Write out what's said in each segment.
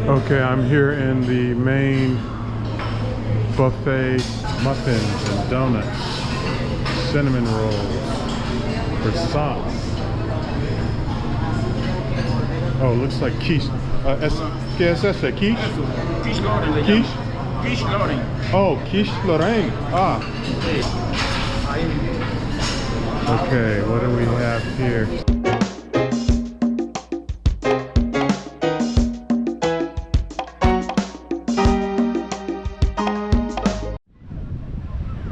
Okay, I'm here in the main buffet. Muffins and donuts, cinnamon rolls, croissants. Oh, looks like quiche. ¿Qué es ese? Quiche? Quiche Lorraine. Quiche? Quiche Lorraine. Oh, quiche Lorraine. Ah. Okay, what do we have here?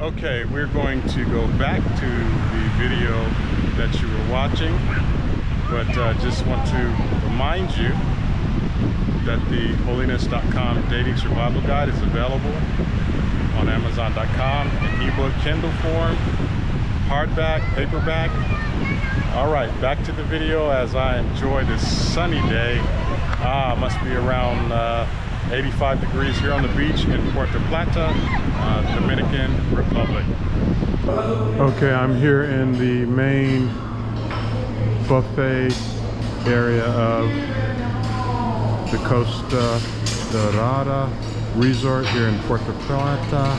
Okay, we're going to go back to the video that you were watching, but just want to remind you that the holiness.com dating survival guide is available on amazon.com in ebook, Kindle form, hardback, paperback. All right, back to the video as I enjoy this sunny day. Must be around 85 degrees here on the beach in Puerto Plata, Dominican Republic. Okay, I'm here in the main buffet area of the Costa Dorada resort here in Puerto Plata,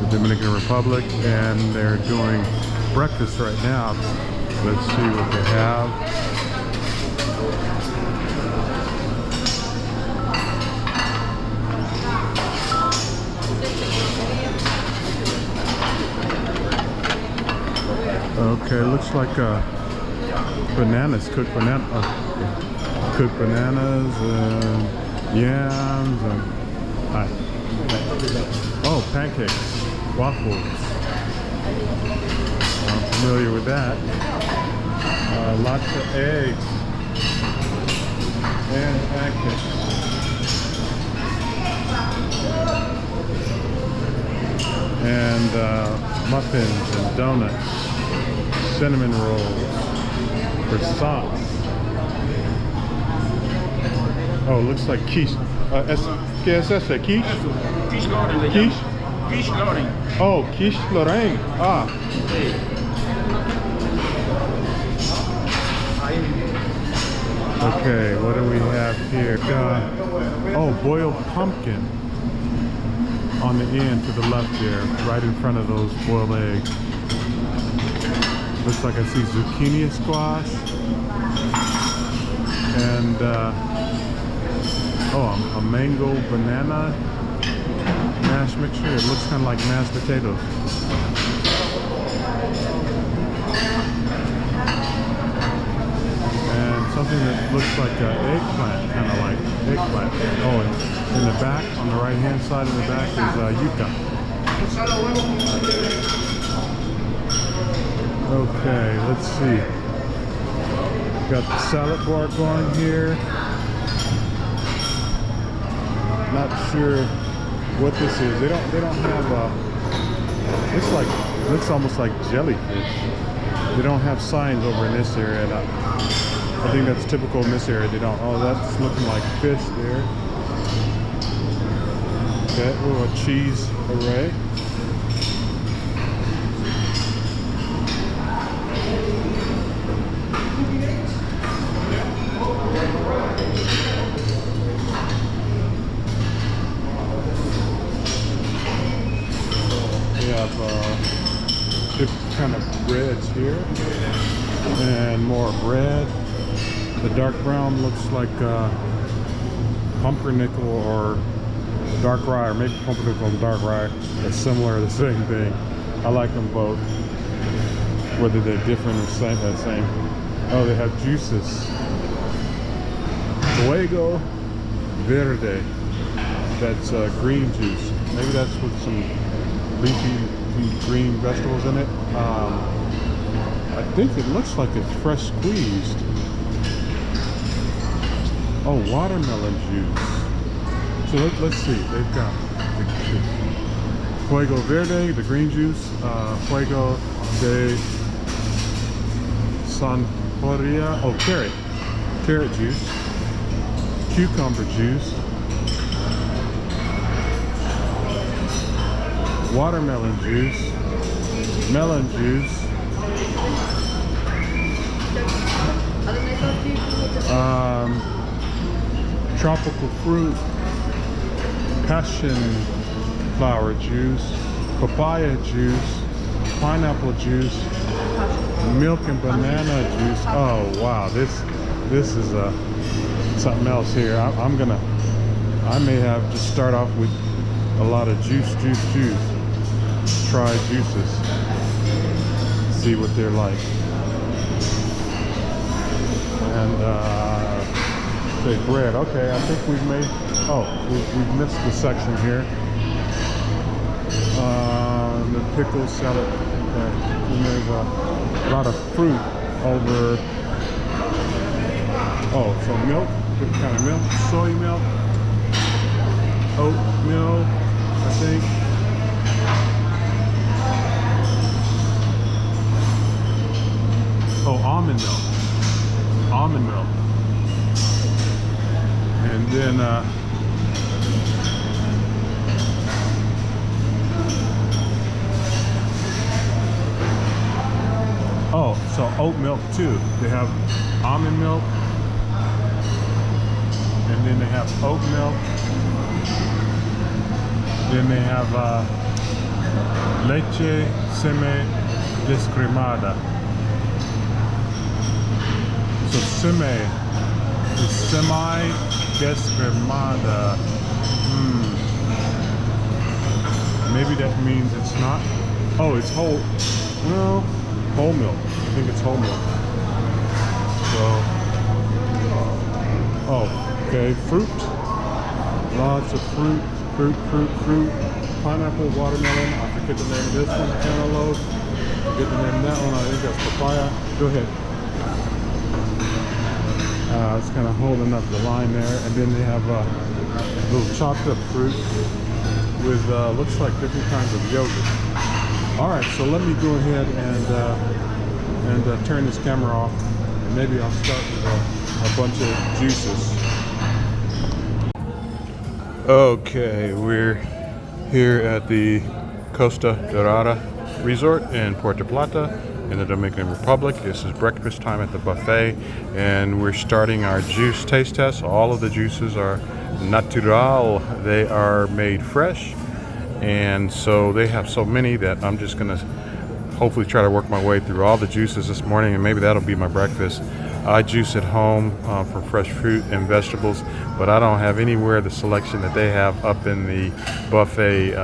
the Dominican Republic, and they're doing breakfast right now. Let's see what they have. Okay, looks like bananas, cooked bananas and yams and oh, pancakes, waffles. I'm familiar with that. Lots of eggs and pancakes. And muffins and donuts, cinnamon rolls, croissants. Oh, looks like quiche. ¿Qué es ese? Quiche? Quiche Lorraine. Quiche? Quiche Lorraine. Oh, quiche Lorraine. Ah. Okay, what do we have here? Oh, boiled pumpkin on the end to the left there, right in front of those boiled eggs. Looks like I see zucchini squash and oh, a mango banana mash mixture. It looks kind of like mashed potatoes. And something that looks like an eggplant, kind of like eggplant. Oh, and in the back, on the right hand side of the back is yuca. Okay, let's see. Got the salad bar going here. Not sure what this is. They don't have looks almost like jellyfish. They don't have signs over in this area. I think that's typical in this area. They don't. Oh, that's looking like fish there. Okay, oh, a cheese array. Different kind of breads here and more bread. The dark brown looks like pumpernickel or dark rye, or maybe pumpernickel and dark rye. It's similar, the same thing. I like them both, whether they're different or same. Oh, they have juices. Fuego Verde, that's green juice. Maybe that's with some leafy green vegetables in it. I think it looks like it's fresh squeezed. Oh, watermelon juice. So let's see. They've got the Fuego Verde, the green juice, Fuego de Sanjoria. Oh, carrot juice, cucumber juice, watermelon juice, melon juice, tropical fruit, passion flower juice, papaya juice, pineapple juice, milk and banana juice. Oh wow, this is something else here. I may have just start off with a lot of juice. Try juices, see what they're like. And say bread. Okay, I think we've made. Oh, we've missed the section here. The pickle salad. Okay. And there's a lot of fruit over. Oh, so milk. What kind of milk? Soy milk, oat milk, I think. Oh, almond milk. Almond milk. And then oh, so oat milk too. They have almond milk, and then they have oat milk. Then they have leche semi-descremada. So semi is semi-descremada. Maybe that means it's not. Oh, it's whole. Well, whole milk. I think it's whole milk. So, oh, okay, fruit. Lots of fruit. Fruit. Pineapple, watermelon. I forget the name of this one. Cantaloupe. Forget the name of that one. I think that's papaya. Go ahead. It's kind of holding up the line there, and then they have little chopped up fruit with looks like different kinds of yogurt. All right, so let me go ahead and turn this camera off, and maybe I'll start with a bunch of juices. Okay, we're here at the Costa Dorada Resort in Puerto Plata in the Dominican Republic. This is breakfast time at the buffet, and we're starting our juice taste test. All of the juices are natural. They are made fresh, and so they have so many that I'm just gonna hopefully try to work my way through all the juices this morning, and maybe that'll be my breakfast. I juice at home from fresh fruit and vegetables, but I don't have anywhere the selection that they have up in the buffet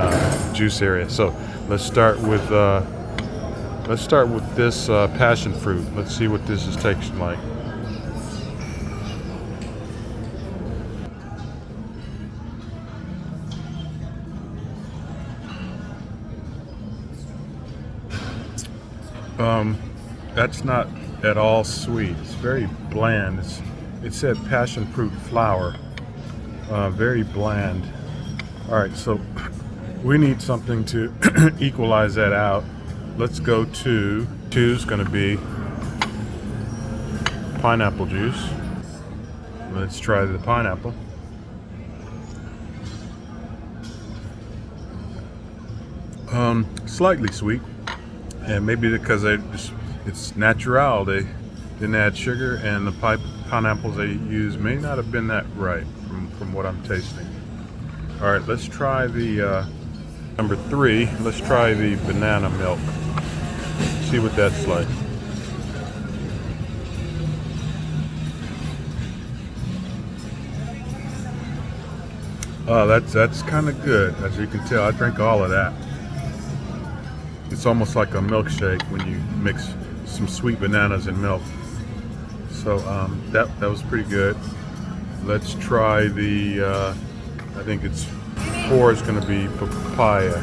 juice area. So let's start with this passion fruit. Let's see what this is tasting like. That's not at all sweet. It's very bland. It said passion fruit flower. Very bland. All right, so we need something to equalize that out. Let's go to two's going to be pineapple juice. Let's try the pineapple. Slightly sweet, and maybe because it's natural, they didn't add sugar, and the pineapples they used may not have been that right from what I'm tasting. All right, let's try the number 3. Let's try the banana milk. See what that's like. Oh, that's kind of good. As you can tell, I drank all of that. It's almost like a milkshake when you mix some sweet bananas and milk. So that was pretty good. Let's try the, I think it's 4 is going to be papaya.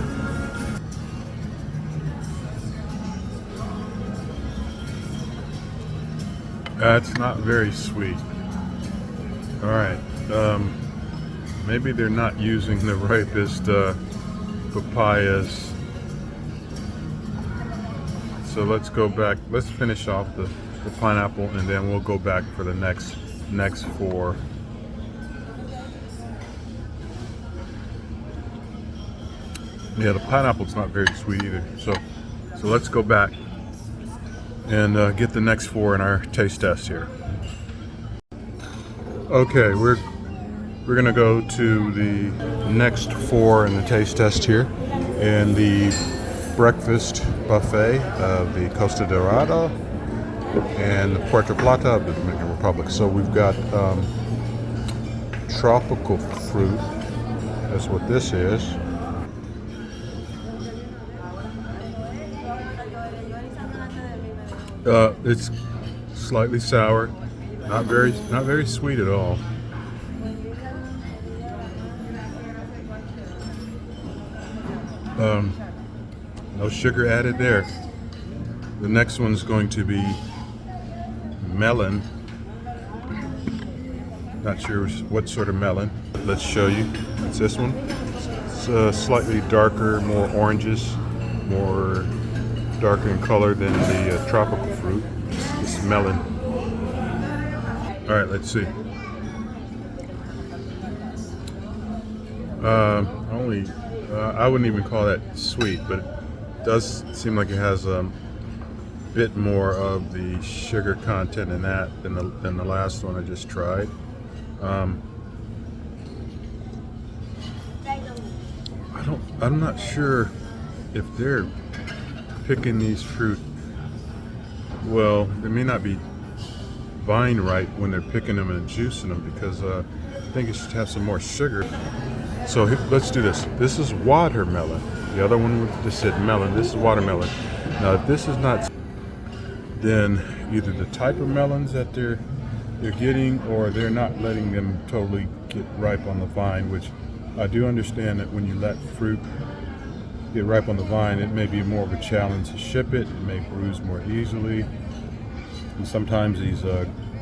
That's not very sweet. All right. Maybe they're not using the ripest papayas. So let's go back. Let's finish off the pineapple, and then we'll go back for the next 4. Yeah, the pineapple's not very sweet either. So let's go back and get the next 4 in our taste test here. Okay, we're We're gonna go to the next 4 in the taste test here, and the breakfast buffet of the Costa Dorada and the Puerto Plata of the Dominican Republic. So we've got tropical fruit. That's what this is. It's slightly sour, not very sweet at all. No sugar added there. The next one's going to be melon. Not sure what sort of melon. Let's show you. It's this one. It's slightly darker, more oranges, more darker in color than the tropical fruit. It's melon. All right, let's see. I wouldn't even call that sweet, but it does seem like it has a bit more of the sugar content in that than the last one I just tried. I'm not sure if they're picking these fruit well. They may not be vine ripe when they're picking them and juicing them, because I think it should have some more sugar. So let's do this. This is watermelon. The other one just said melon. This is watermelon. Now, if this is not, then either the type of melons that they're getting, or they're not letting them totally get ripe on the vine, which I do understand that when you let fruit get ripe on the vine, it may be more of a challenge to ship it. It may bruise more easily. And sometimes these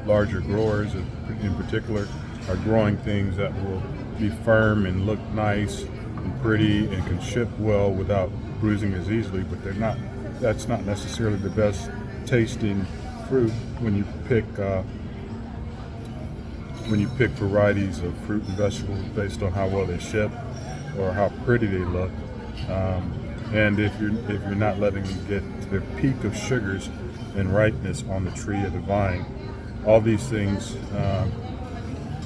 larger growers in particular are growing things that will be firm and look nice and pretty and can ship well without bruising as easily, but they're not. That's not necessarily the best tasting fruit when you pick varieties of fruit and vegetables based on how well they ship or how pretty they look. And if you're not letting them get to their peak of sugars and ripeness on the tree or the vine, all these things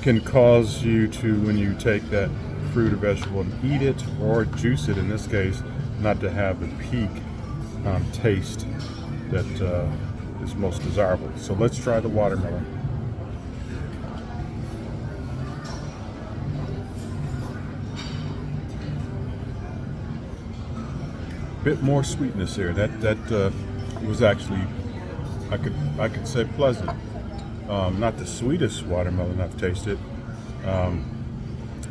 can cause you to, when you take that fruit or vegetable and eat it or juice it, in this case, not to have the peak taste that is most desirable. So let's try the watermelon. Bit more sweetness there. That was actually, I could say, pleasant. Not the sweetest watermelon I've tasted.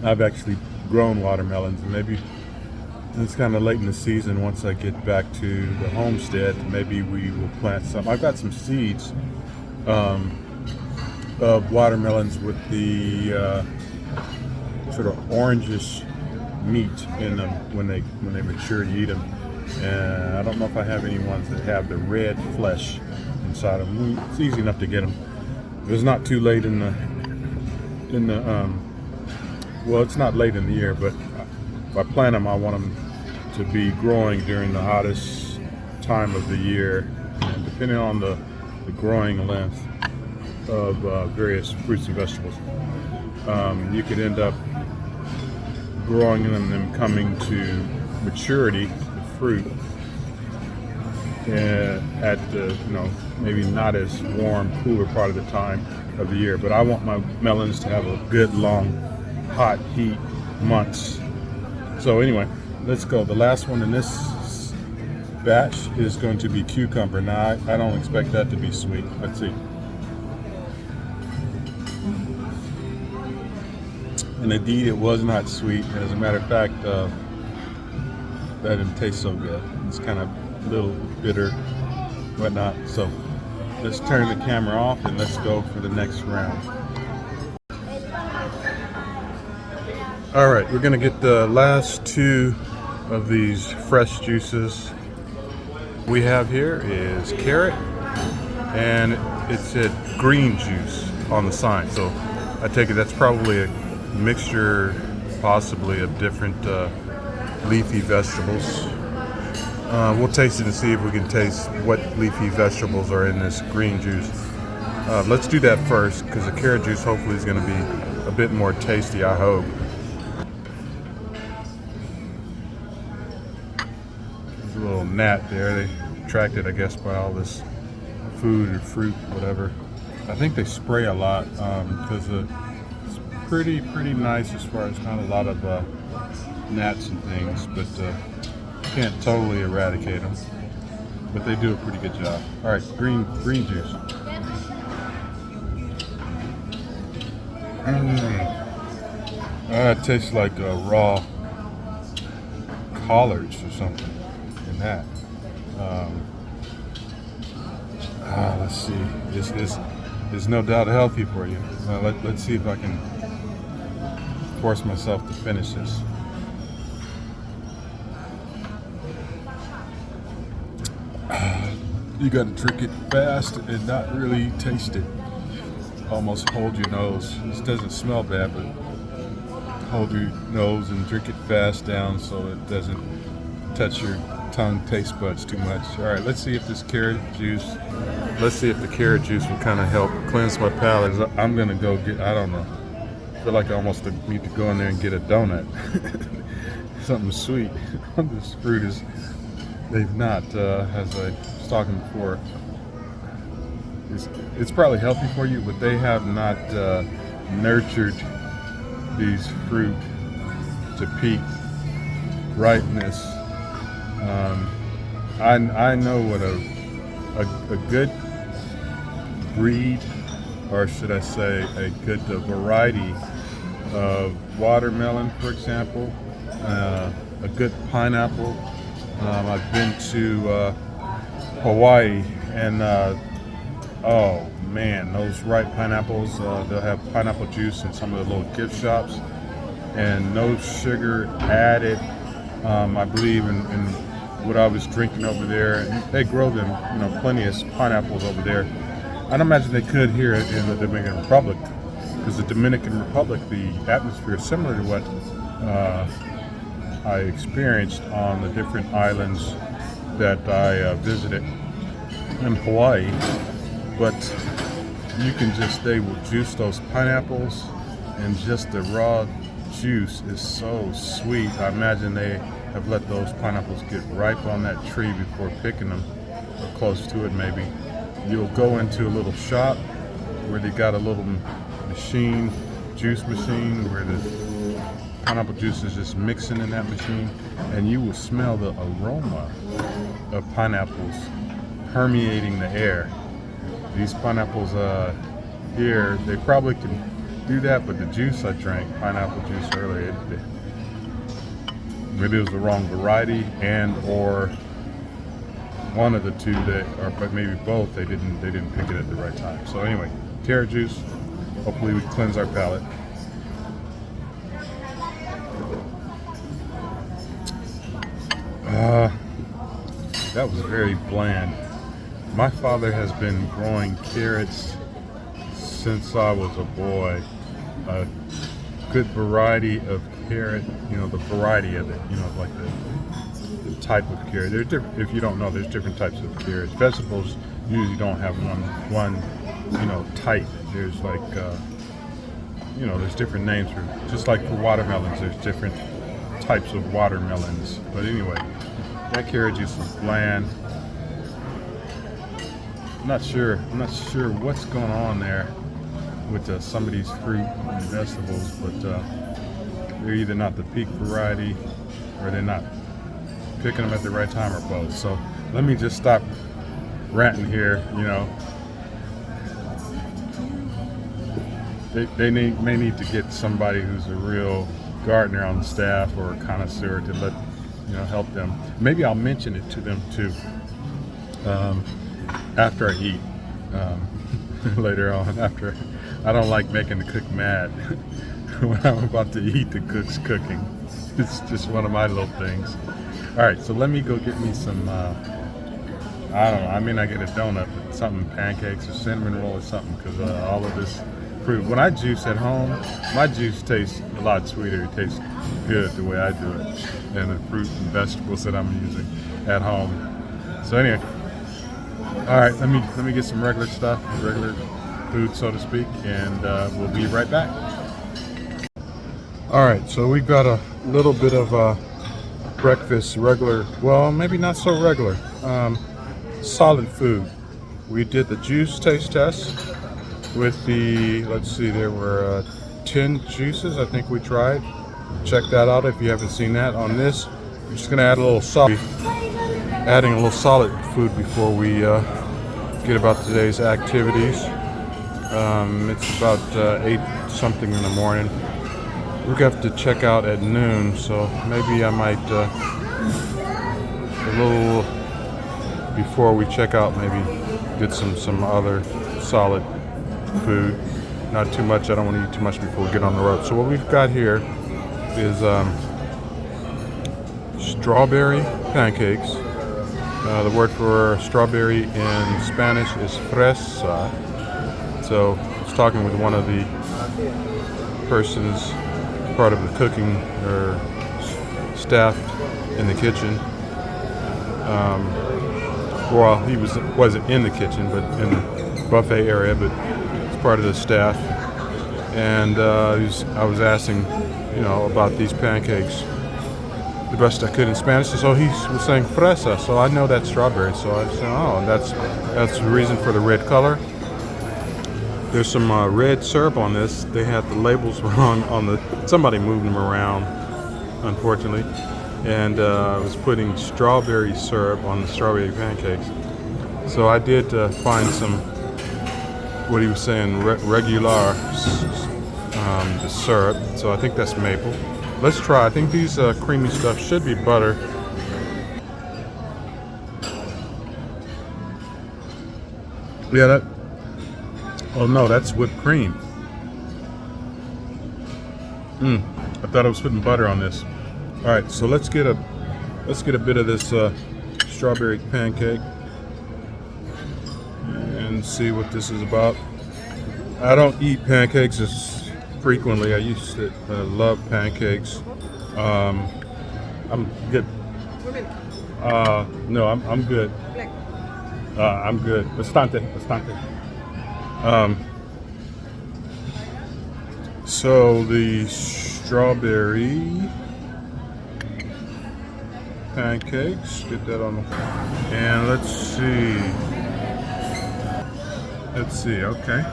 I've actually grown watermelons, and maybe it's kind of late in the season. Once I get back to the homestead, maybe we will plant some. I've got some seeds of watermelons with the sort of orangish meat in them when they mature. You eat them. And I don't know if I have any ones that have the red flesh inside of them. It's easy enough to get them. It's not too late in the well, it's not late in the year, but if I plant them, I want them to be growing during the hottest time of the year, and depending on the growing length of various fruits and vegetables, you could end up growing them and them coming to maturity, fruit, at the maybe not as warm, cooler part of the time of the year. But I want my melons to have a good long hot heat months. So anyway, let's go. The last one in this batch is going to be cucumber. Now I don't expect that to be sweet. Let's see. And indeed, it was not sweet. As a matter of fact, that didn't taste so good. It's kind of a little bitter, whatnot. So let's turn the camera off and let's go for the next round. All right, we're gonna get the last two of these fresh juices. We have here is carrot, and it said green juice on the sign. So I take it that's probably a mixture, possibly, of different leafy vegetables. We'll taste it and see if we can taste what leafy vegetables are in this green juice. Let's do that first, because the carrot juice hopefully is going to be a bit more tasty, I hope. There's a little gnat there. They attracted, I guess, by all this food or fruit, whatever. I think they spray a lot because it's pretty nice as far as not a lot of gnats and things, but can't totally eradicate them. But they do a pretty good job. All right, green juice. It tastes like raw collards or something in that. Let's see. This is no doubt healthy for you. Let's see if I can force myself to finish this. You gotta drink it fast and not really taste it. Almost hold your nose. This doesn't smell bad, but hold your nose and drink it fast down so it doesn't touch your tongue taste buds too much. All right, let's see if this carrot juice, let's see if the carrot juice will kind of help cleanse my palate. I'm gonna go get, I don't know, I feel like I almost need to go in there and get a donut. Something sweet. This fruit is, they've not, as I was talking before, it's probably healthy for you, but they have not nurtured these fruit to peak ripeness. I know what a good breed, or should I say a good variety of watermelon, for example, a good pineapple. I've been to Hawaii, and oh man, those ripe pineapples, they'll have pineapple juice in some of the little gift shops, and no sugar added. I believe in what I was drinking over there. And they grow them, plenty of pineapples over there. I don't imagine they could here in the Dominican Republic, because the Dominican Republic, the atmosphere is similar to what I experienced on the different islands that I visited in Hawaii. But you can just, they will juice those pineapples, and just the raw juice is so sweet. I imagine they have let those pineapples get ripe on that tree before picking them, or close to it maybe. You'll go into a little shop where they got a little machine, juice machine, where the pineapple juice is just mixing in that machine, and you will smell the aroma of pineapples permeating the air. These pineapples here, they probably can do that, but the juice I drank, pineapple juice earlier, maybe it was the wrong variety, and or one of the two that, or but maybe both, they didn't pick it at the right time. So anyway, carrot juice, hopefully we cleanse our palate. That was very bland. My father has been growing carrots since I was a boy. A good variety of carrot, the variety of it, like the type of carrot. There's different, if you don't know, there's different types of carrots. Vegetables usually don't have one type. There's like, there's different names for, just like for watermelons, there's different types of watermelons. But anyway, that carrot juice was bland. I'm not sure what's going on there with some of these fruit and vegetables, but they're either not the peak variety, or they're not picking them at the right time, or both. So let me just stop ranting here. They may need to get somebody who's a real gardener on the staff, or a connoisseur, to let help them. Maybe I'll mention it to them too after I eat, later on. After, I don't like making the cook mad when I'm about to eat. The cook's cooking. It's just one of my little things. All right, so let me go get me some. I don't know. I may not get a donut, but something, pancakes or cinnamon roll or something, because all of this fruit. When I juice at home, my juice tastes a lot sweeter. It tastes good the way I do it than the fruit and vegetables that I'm using at home. So anyway, all right, let me get some regular stuff, regular food, so to speak, and we'll be right back. All right, so we've got a little bit of breakfast, regular, well, maybe not so regular, solid food. We did the juice taste test with the, let's see, there were 10 juices I think we tried. Check that out if you haven't seen that. On this, I'm just gonna add a little solid, adding a little solid food before we get about today's activities. It's about 8 something in the morning. We're gonna have to check out at noon, so maybe I might a little before we check out, maybe get some other solid food. Not too much. I don't want to eat too much before we get on the road. So what we've got here is strawberry pancakes. The word for strawberry in Spanish is fresa. So I was talking with one of the persons, part of the cooking or staff in the kitchen. Well, he wasn't in the kitchen, but in the buffet area, but it's part of the staff. And I was asking, about these pancakes the best I could in Spanish. So he was saying fresa, so I know that's strawberry. So I said, oh, that's the reason for the red color. There's some red syrup on this. They had the labels wrong on the. Somebody moved them around, unfortunately, and was putting strawberry syrup on the strawberry pancakes. So I did find some, what he was saying, regular, the syrup. So I think that's maple. Let's try. I think these creamy stuff should be butter. Yeah, that. Oh no, that's whipped cream. I thought I was putting butter on this. All right, so let's get a bit of this strawberry pancake and see what this is about. I don't eat pancakes as frequently. I used to love pancakes. I'm good. No, I'm good. I'm good. Bastante. So the strawberry pancakes, get that on the, and let's see, okay.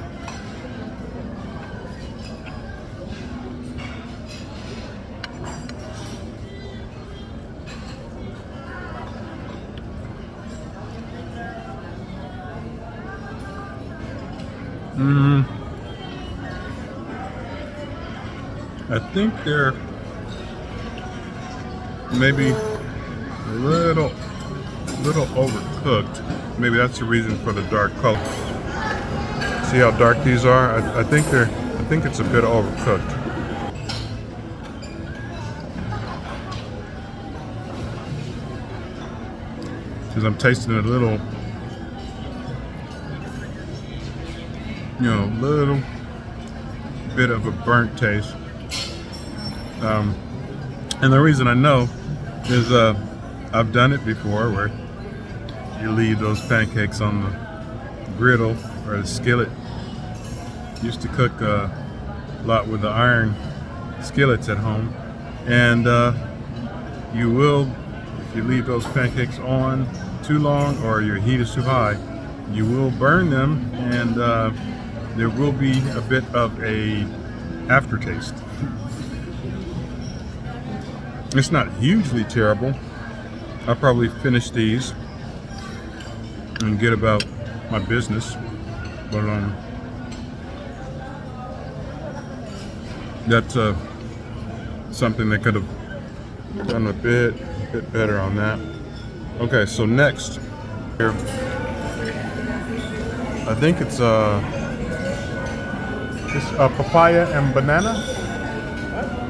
I think they're maybe a little overcooked. Maybe that's the reason for the dark color. See how dark these are? I think it's a bit overcooked. Because I'm tasting a little, little bit of a burnt taste. And the reason I know is I've done it before, where you leave those pancakes on the griddle or the skillet. Used to cook a lot with the iron skillets at home, and you will, if you leave those pancakes on too long or your heat is too high, you will burn them, and there will be a bit of a aftertaste. It's not hugely terrible. I'll probably finish these and get about my business, but that's something that could have done a bit better on that. Okay, so next here, I think it's papaya and banana.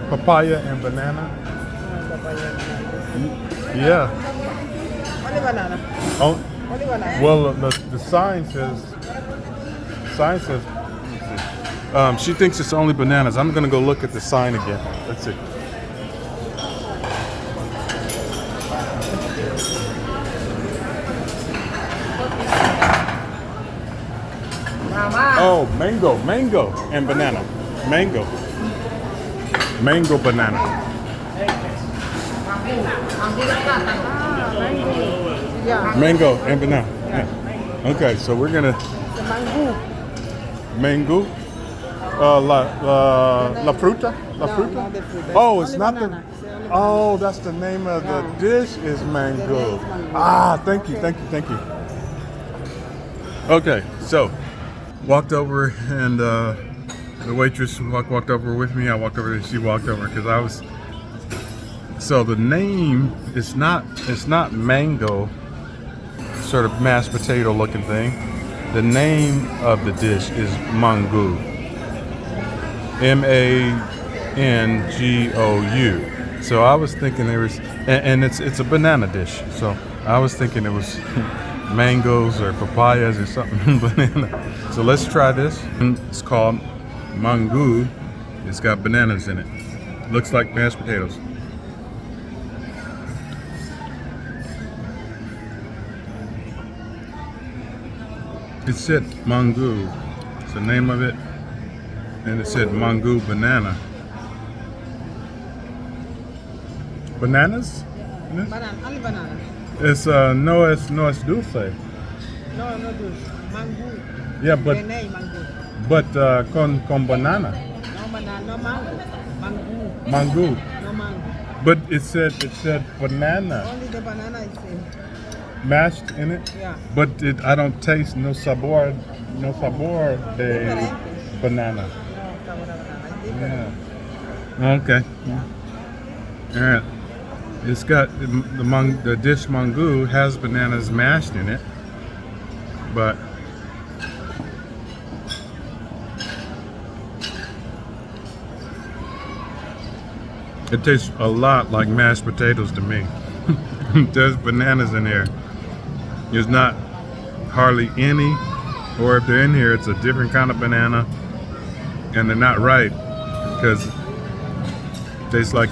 Papaya and banana. Yeah. Only banana. Oh, Only banana. well, the sign says. Let me see. She thinks it's only bananas. I'm gonna go look at the sign again. Let's see. Mama. Oh, mango and banana. Mango. Mango banana. Yeah. Mango and banana. Yeah. Okay, so we're gonna The mango. mango. La fruta. La No, fruta. not the fruit. That's Oh, it's only not banana. the. It's only Oh, that's the name of the Yeah. dish is The mango. name is mango. Ah, thank you, Okay. thank you, thank you. Okay, so walked over and the waitress walked over with me. I walked over and she walked over because I was. So the name is not mango, sort of mashed potato looking thing. The name of the dish is mango. MANGOU. So I was thinking there was, and it's a banana dish. So I was thinking it was mangoes or papayas or something banana. So let's try this. It's called mango. It's got bananas in it. Looks like mashed potatoes. It said mango. It's the name of it. And it said mango banana. Bananas? Banana. Only banana. It's no es dulce. No, no juice. Mango. Yeah, but The name mango. con banana. No banana. No mango. Mango. Mango. No mango. But it said banana Only the banana is mashed in it. yeah. But I don't taste no sabor de banana. No, sabor a banana. It's different. Yeah. Okay. All right. It's got the dish mango has bananas mashed in it, but it tastes a lot like mashed potatoes to me. There's bananas in there. There's not hardly any, or if they're in here, it's a different kind of banana, and they're not ripe because it tastes like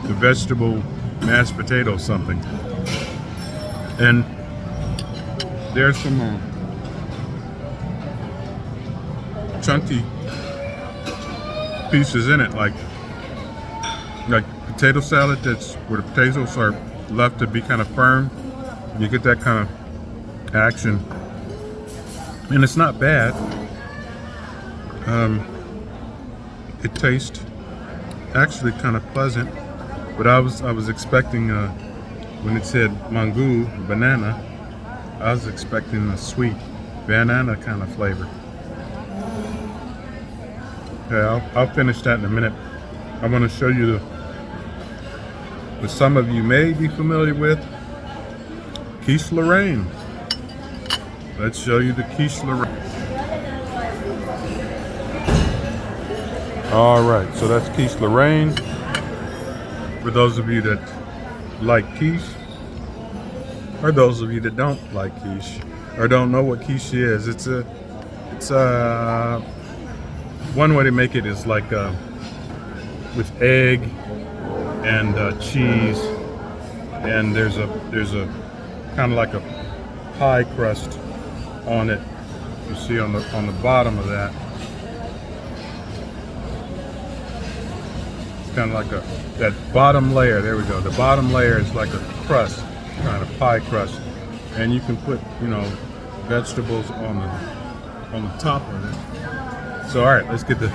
the vegetable mashed potato something. And there's some chunky pieces in it, like potato salad that's where the potatoes are left to be kind of firm. You get that kind of action, and it's not bad. It tastes actually kind of pleasant, but I was expecting when it said mango banana, I was expecting a sweet banana kind of flavor. Okay, I'll finish that in a minute. I want to show you what some of you may be familiar with, quiche Lorraine. Let's show you the quiche Lorraine. All right, so that's quiche Lorraine. For those of you that like quiche, or those of you that don't like quiche, or don't know what quiche is, it's one way to make it is like with egg and cheese, and there's a kind of like a pie crust on it. You see on the bottom of that, it's kind of like that bottom layer. There we go. The bottom layer is like a crust, kind of pie crust, and you can put vegetables on the top of it. So all right, let's get the.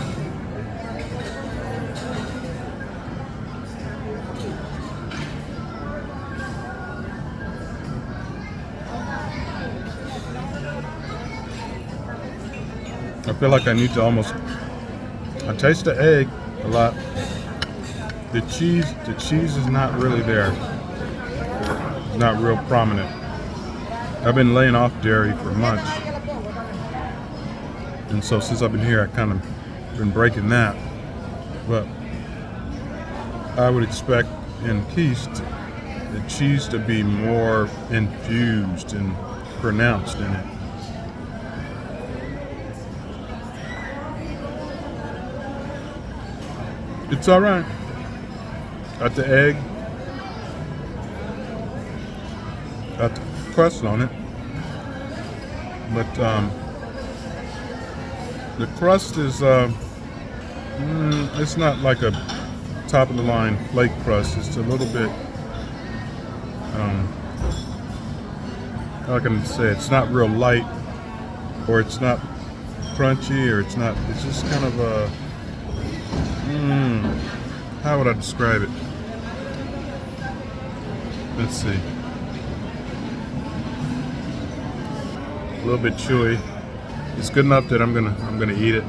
I feel like I need to I taste the egg a lot. The cheese is not really there. It's not real prominent. I've been laying off dairy for months. And so since I've been here, I kind of been breaking that. But I would expect in quiche the cheese to be more infused and pronounced in it. It's all right. Got the egg, got the crust on it, but the crust is it's not like a top of the line flake crust. It's a little bit, how can I say, it's not real light, or it's not crunchy, or it's just kind of a, how would I describe it? Let's see. A little bit chewy. It's good enough that I'm gonna eat it.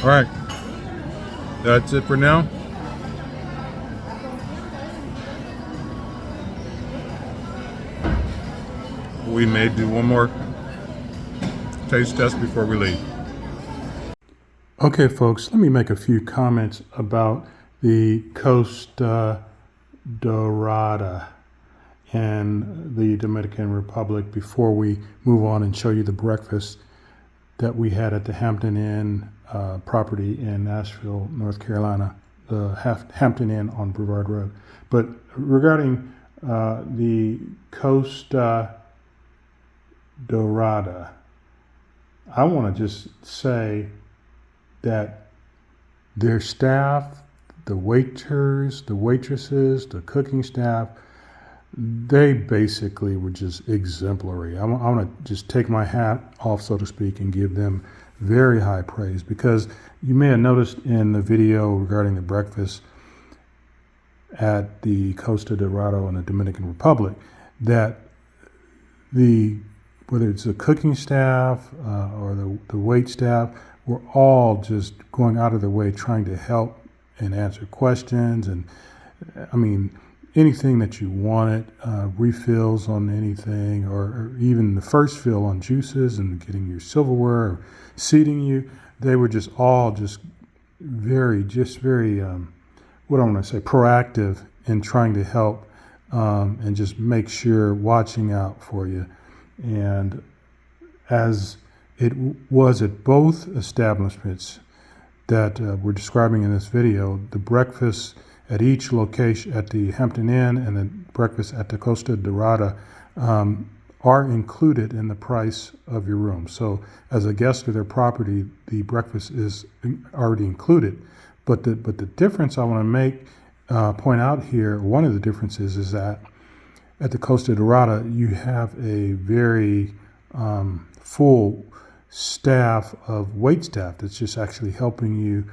All right, that's it for now. We may do one more taste test before we leave. Okay, folks, let me make a few comments about the Costa Dorada in the Dominican Republic before we move on and show you the breakfast that we had at the Hampton Inn property in Asheville, North Carolina, the Hampton Inn on Brevard Road. But regarding the Costa Dorada, I want to just say that their staff, the waiters, the waitresses, the cooking staff, they basically were just exemplary. I want to just take my hat off, so to speak, and give them very high praise, because you may have noticed in the video regarding the breakfast at the Costa Dorada in the Dominican Republic that whether it's the cooking staff or the wait staff, were all just going out of their way trying to help and answer questions, and I mean, anything that you wanted, refills on anything, or even the first fill on juices and getting your silverware or seating you, they were just all very, what I want to say, proactive in trying to help and just make sure, watching out for you. And as it was at both establishments that we're describing in this video, the breakfast at each location, at the Hampton Inn and the breakfast at the Costa Dorada, are included in the price of your room. So as a guest of their property, the breakfast is already included. But the difference I want to point out here, one of the differences is that at the Costa Dorada, you have a very full staff of wait staff that's just actually helping you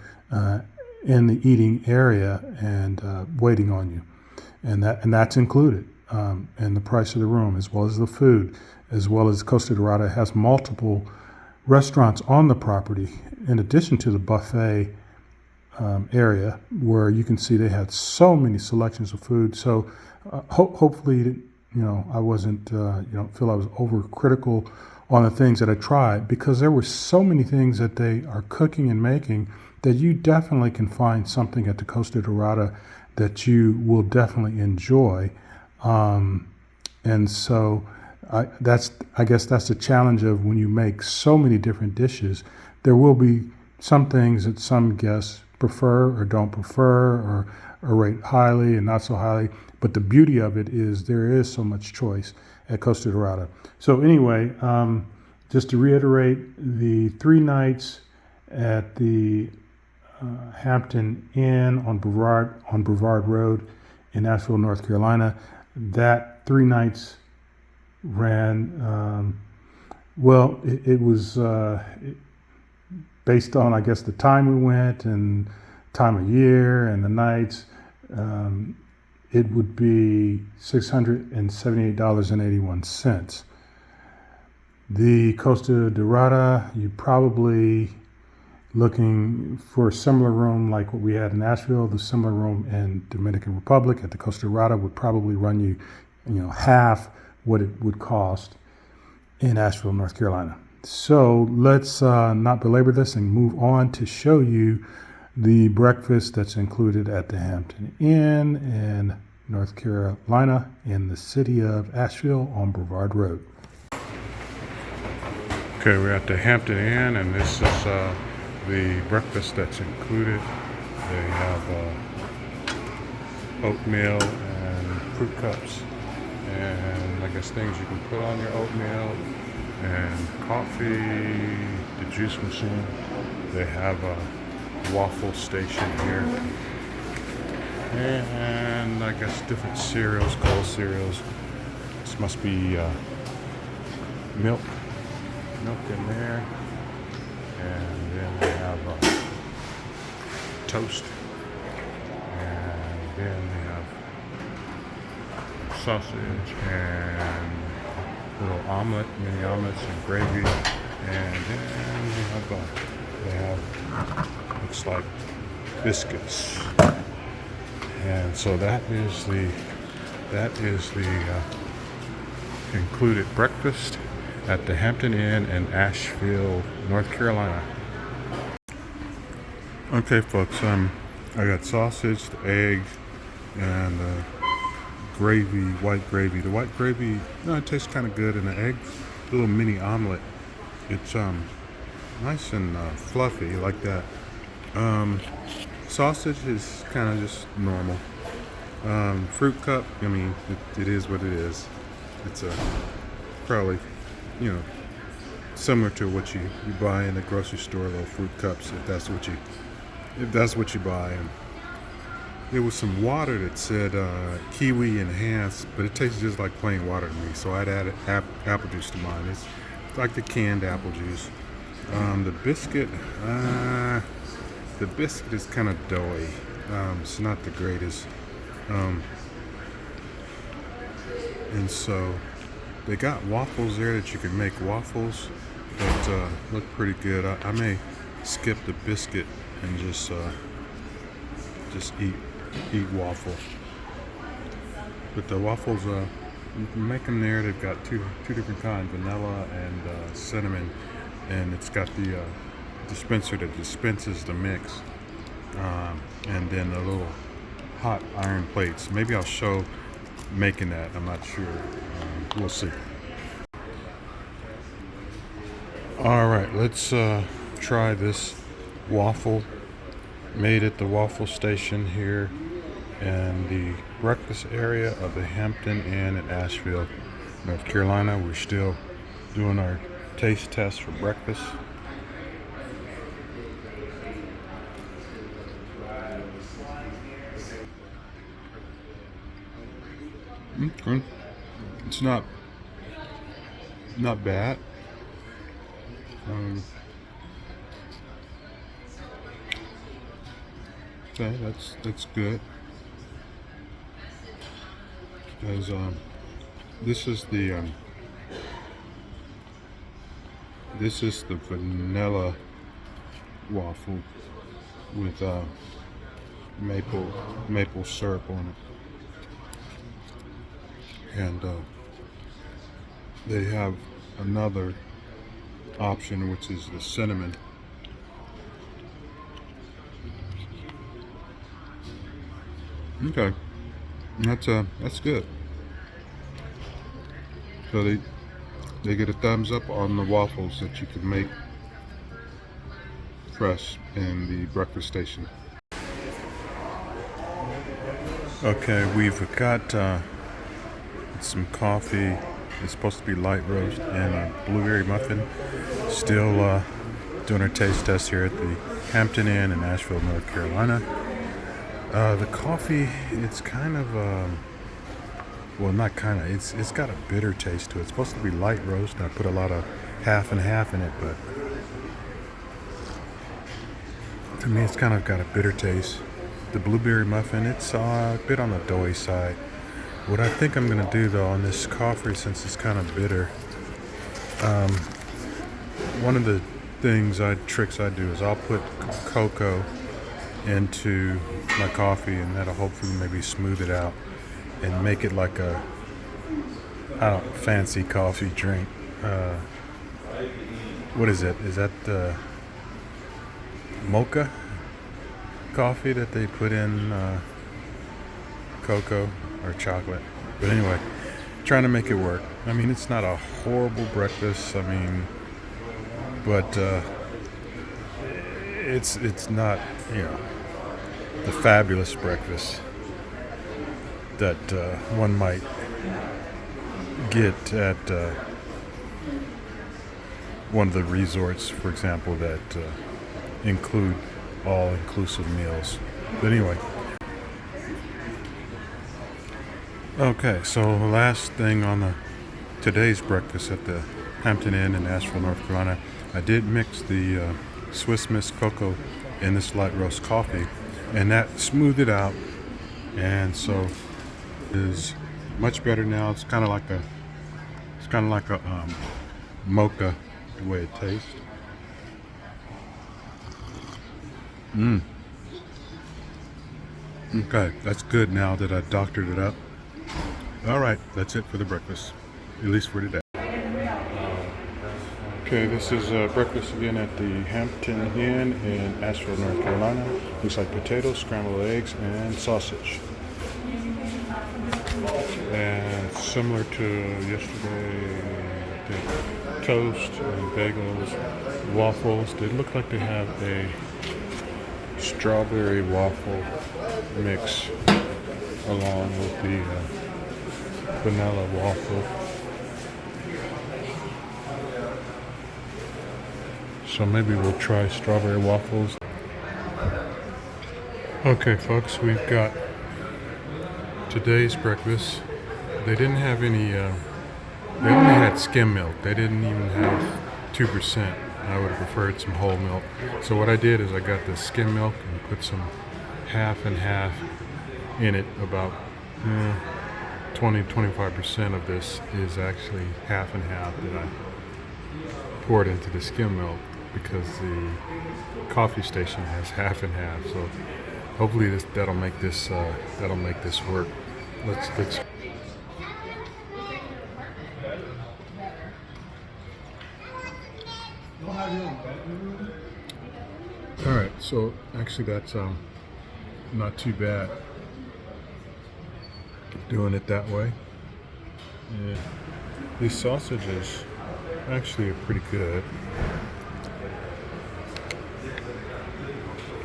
in the eating area and waiting on you, and that's included in the price of the room, as well as the food, as well as Costa Dorada has multiple restaurants on the property in addition to the buffet area, where you can see they had so many selections of food. So hopefully, I wasn't, don't feel I was overcritical on the things that I tried, because there were so many things that they are cooking and making that you definitely can find something at the Costa Dorada that you will definitely enjoy. And so I guess that's the challenge of when you make so many different dishes. There will be some things that some guests prefer or don't prefer, or rate highly and not so highly. But the beauty of it is there is so much choice at Costa Dorada. So anyway, just to reiterate, the 3 nights at the Hampton Inn on Brevard Road in Asheville, North Carolina, that 3 nights ran, it was based on, I guess, the time we went and time of year and the nights, it would be $678.81. The Costa Dorada, you probably looking for a similar room like what we had in Asheville. The similar room in Dominican Republic at the Costa Dorada would probably run you, half what it would cost in Asheville, North Carolina. So let's not belabor this and move on to show you the breakfast that's included at the Hampton Inn in North Carolina in the city of Asheville on Brevard Road. Okay, we're at the Hampton Inn, and this is the breakfast that's included. They have oatmeal and fruit cups, and I guess things you can put on your oatmeal. and coffee, the juice machine. They have a waffle station here. And I guess different cereals, cold cereals. This must be milk in there. And then they have toast. And then they have sausage and little omelet, mini omelets and gravy. And then they have looks like biscuits. And so that is the included breakfast at the Hampton Inn in Asheville, North Carolina. Okay, folks, I got sausage, the egg, and gravy, white gravy. The white gravy, it tastes kind of good, and the egg, a little mini omelet. It's nice and fluffy like that. Sausage is kind of just normal. Fruit cup, I mean, it is what it is. It's probably, similar to what you buy in the grocery store, little fruit cups, if that's what you buy. And there was some water that said kiwi enhanced, but it tastes just like plain water to me. So I'd added apple juice to mine. It's like the canned apple juice. The biscuit is kind of doughy. It's not the greatest. And so they got waffles there that you can make waffles that look pretty good. I may skip the biscuit and just eat waffle. But the waffles, you can make them there. They've got two different kinds, vanilla and cinnamon, and it's got the dispenser that dispenses the mix, and then the little hot iron plates. Maybe I'll show making that. I'm not sure. We'll see. All right, let's try this waffle made at the waffle station here in the breakfast area of the Hampton Inn in Asheville, North Carolina. We're still doing our taste test for breakfast. Okay. It's not bad. Okay, that's good. Because this is the vanilla waffle with maple syrup on it. And they have another option, which is the cinnamon. Okay, that's good. So they get a thumbs up on the waffles that you can make fresh in the breakfast station. Okay, we've got some coffee. It's supposed to be light roast and a blueberry muffin. Still doing our taste test here at the Hampton Inn in Asheville, North Carolina. The coffee, it's kind of well, not kind of. It's got a bitter taste to it. It's supposed to be light roast, and I put a lot of half and half in it, but to me, it's kind of got a bitter taste. The blueberry muffin, it's a bit on the doughy side. What I think I'm gonna do though on this coffee, since it's kind of bitter, one of the tricks I do is I'll put cocoa into my coffee, and that'll hopefully maybe smooth it out and make it like a fancy coffee drink. What is it? Is that the mocha coffee that they put in cocoa or chocolate? But anyway, trying to make it work. I mean, it's not a horrible breakfast. I mean, but it's not, the fabulous breakfast that one might get at one of the resorts, for example, that include all-inclusive meals. But anyway. Okay, so last thing on today's breakfast at the Hampton Inn in Asheville, North Carolina, I did mix the Swiss Miss Cocoa in this light roast coffee, and that smoothed it out, and so it is much better now. It's kind of like a mocha the way it tastes. Okay, that's good now that I doctored it up. All right, that's it for the breakfast, at least for today. Okay, this is breakfast again at the Hampton Inn in Asheville, North Carolina. Looks like potatoes, scrambled eggs, and sausage. And similar to yesterday, the toast and bagels, waffles. They look like they have a strawberry waffle mix along with the vanilla waffle. So maybe we'll try strawberry waffles. Okay, folks, we've got today's breakfast. They didn't have any, they only had skim milk. They didn't even have 2%. I would have preferred some whole milk. So what I did is I got the skim milk and put some half and half in it. About 20-25% of this is actually half and half that I poured into the skim milk, because the coffee station has half and half. So hopefully that'll make this work. Let's. All right, so actually that's not too bad doing it that way. Yeah. These sausages actually are pretty good.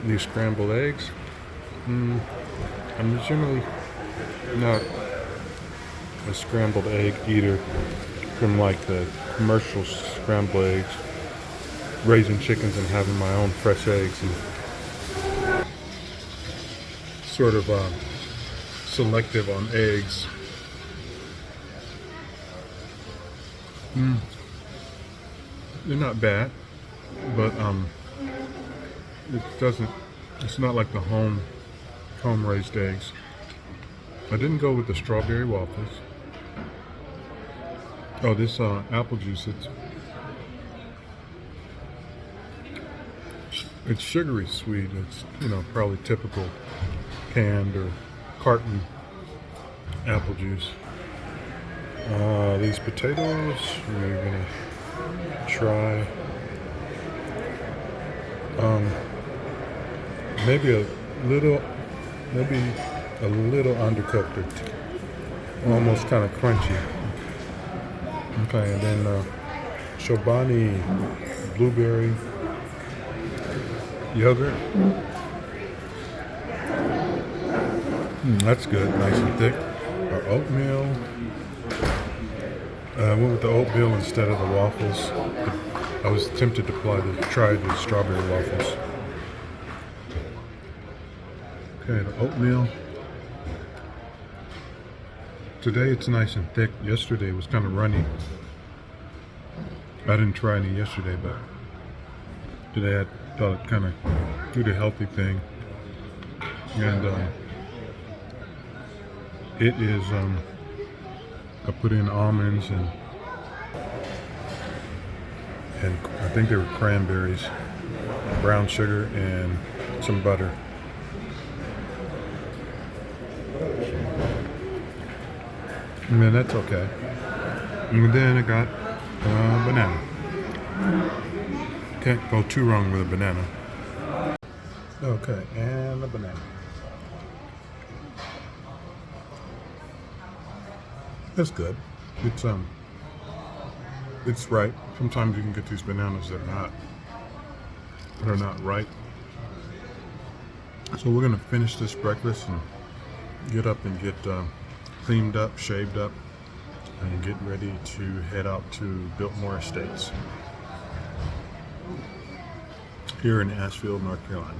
These scrambled eggs, I'm generally not a scrambled egg eater from like the commercial scrambled eggs, raising chickens and having my own fresh eggs, and sort of selective on eggs. They're not bad, but it's not like the home raised eggs. I didn't go with the strawberry waffles. Oh, this apple juice, it's sugary sweet. It's, probably typical canned or carton apple juice. These potatoes, we're gonna try maybe a little undercooked, or almost kind of crunchy. Okay, and then Chobani blueberry yogurt. That's good, nice and thick. Oatmeal. I went with the oatmeal instead of the waffles. I was tempted to try the strawberry waffles. Okay, the oatmeal. Today it's nice and thick. Yesterday it was kind of runny. I didn't try any yesterday, but today I thought I'd kind of do the healthy thing. And it is, I put in almonds and I think they were cranberries, brown sugar, and some butter. And then that's okay. And then I got banana. Can't go too wrong with a banana. Okay, and a banana. That's good. It's right. Sometimes you can get these bananas that are not ripe. So we're gonna finish this breakfast and get up and get cleaned up, shaved up, and get ready to head out to Biltmore Estates. here in Asheville, North Carolina.